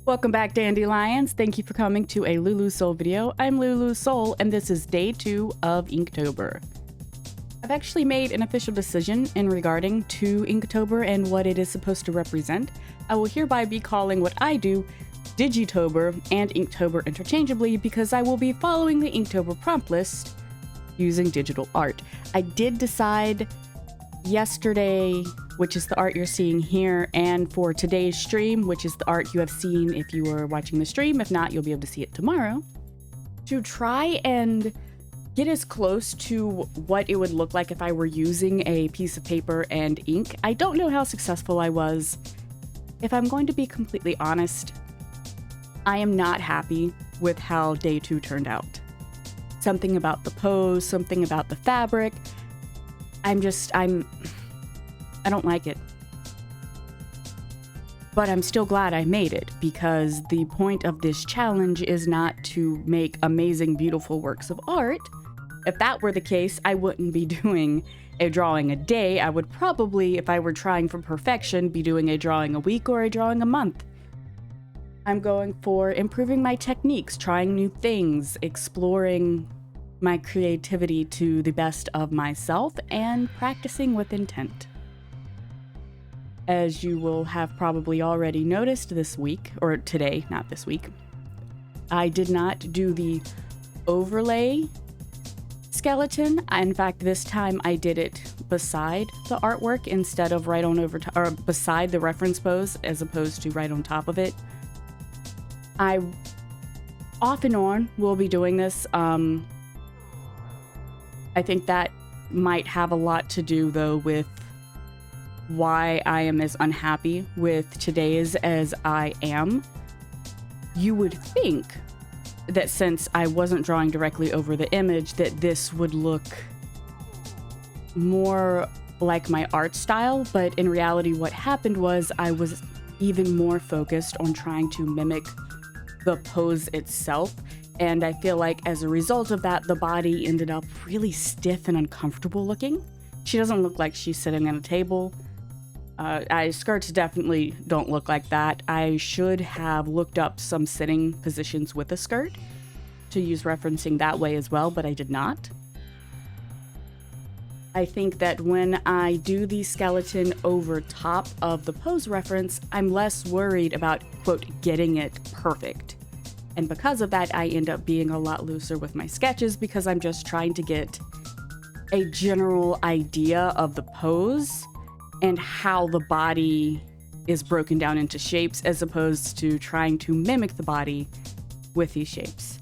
Welcome back, Dandelions. Thank you for coming to a LuuluSoul video. I'm LuuluSoul, and this is day 2 of Inktober. I've actually made an official decision in regarding to Inktober and what it is supposed to represent. I will hereby be calling what I do Digitober and Inktober interchangeably because I will be following the Inktober prompt list using digital art. I did decide yesterday, which is the art you're seeing here, and for today's stream, which is the art you have seen if you were watching the stream. If not, you'll be able to see it tomorrow, to try and get as close to what it would look like if I were using a piece of paper and ink. I don't know how successful I was. If I'm going to be completely honest, I am not happy with how day 2 turned out. Something about the pose, something about the fabric. I don't like it. But I'm still glad I made it, because the point of this challenge is not to make amazing, beautiful works of art. If that were the case, I wouldn't be doing a drawing a day. I would probably, if I were trying for perfection, be doing a drawing a week or a drawing a month. I'm going for improving my techniques, trying new things, exploring my creativity to the best of myself, and practicing with intent. As you will have probably already noticed this week, or today, not this week, I did not do the overlay skeleton. In fact, this time I did it beside the artwork instead of right on over or beside the reference pose, as opposed to right on top of it. I off and on will be doing this. I think that might have a lot to do, though, with why I am as unhappy with today's as I am. You would think that since I wasn't drawing directly over the image, that this would look more like my art style, but in reality what happened was I was even more focused on trying to mimic the pose itself. And I feel like as a result of that, the body ended up really stiff and uncomfortable looking. She doesn't look like she's sitting at a table. Skirts definitely don't look like that. I should have looked up some sitting positions with a skirt to use referencing that way as well, but I did not. I think that when I do the skeleton over top of the pose reference, I'm less worried about, quote, getting it perfect. And because of that, I end up being a lot looser with my sketches because I'm just trying to get a general idea of the pose and how the body is broken down into shapes, as opposed to trying to mimic the body with these shapes.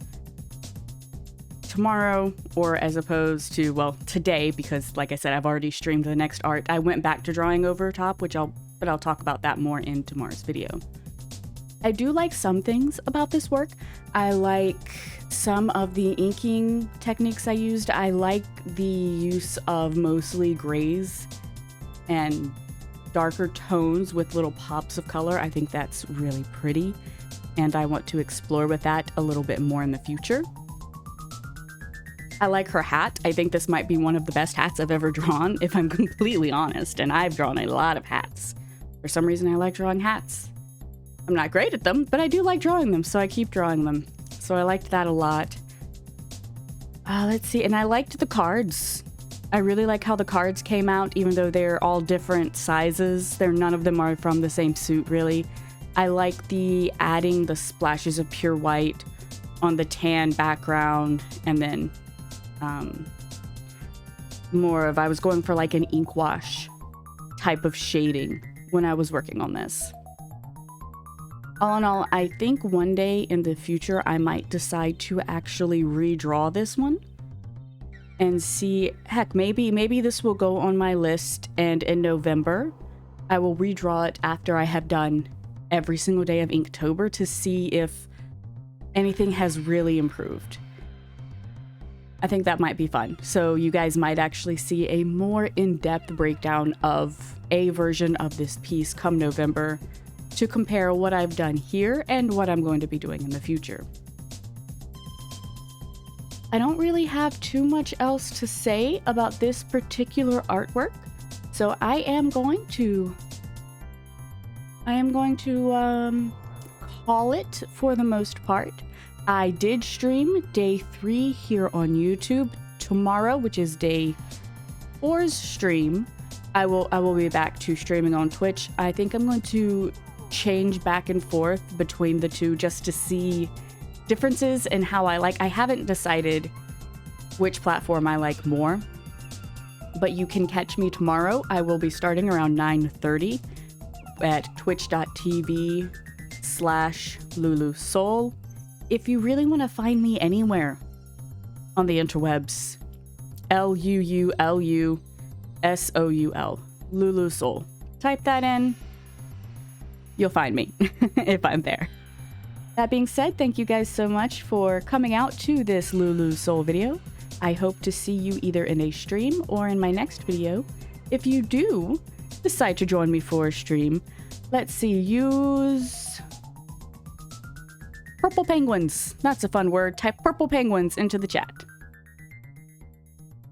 Tomorrow, or as opposed to, well, today, because like I said, I've already streamed the next art, I went back to drawing over top, but I'll talk about that more in tomorrow's video. I do like some things about this work. I like some of the inking techniques I used. I like the use of mostly grays and darker tones with little pops of color. I think that's really pretty, and I want to explore with that a little bit more in the future. I like her hat. I think this might be one of the best hats I've ever drawn, if I'm completely honest, and I've drawn a lot of hats. For some reason, I like drawing hats. I'm not great at them, but I do like drawing them, so I keep drawing them. So I liked that a lot. Let's see, and I liked the cards. I really like how the cards came out, even though they're all different sizes. None of them are from the same suit, really. I like the adding the splashes of pure white on the tan background, and then I was going for like an ink wash type of shading when I was working on this. All in all, I think one day in the future I might decide to actually redraw this one and see, heck, maybe this will go on my list, and in November I will redraw it after I have done every single day of Inktober to see if anything has really improved. I think that might be fun. So you guys might actually see a more in-depth breakdown of a version of this piece come November, to compare what I've done here and what I'm going to be doing in the future. I don't really have too much else to say about this particular artwork, so I am going to call it for the most part. I did stream day 3 here on YouTube. Tomorrow, which is day 4's stream, I will be back to streaming on Twitch. I think I'm going to change back and forth between the two just to see differences in how I haven't decided which platform I like more. But you can catch me tomorrow. I will be starting around 9:30 at twitch.tv/LuuluSoul. If you really want to find me anywhere on the interwebs, LuuluSoul, LuuluSoul. Type that in. You'll find me if I'm there. That being said, thank you guys so much for coming out to this LuuluSoul video. I hope to see you either in a stream or in my next video. If you do decide to join me for a stream, let's see, use purple penguins. That's a fun word. Type purple penguins into the chat.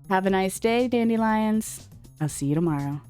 Have a nice day, dandelions. I'll see you tomorrow.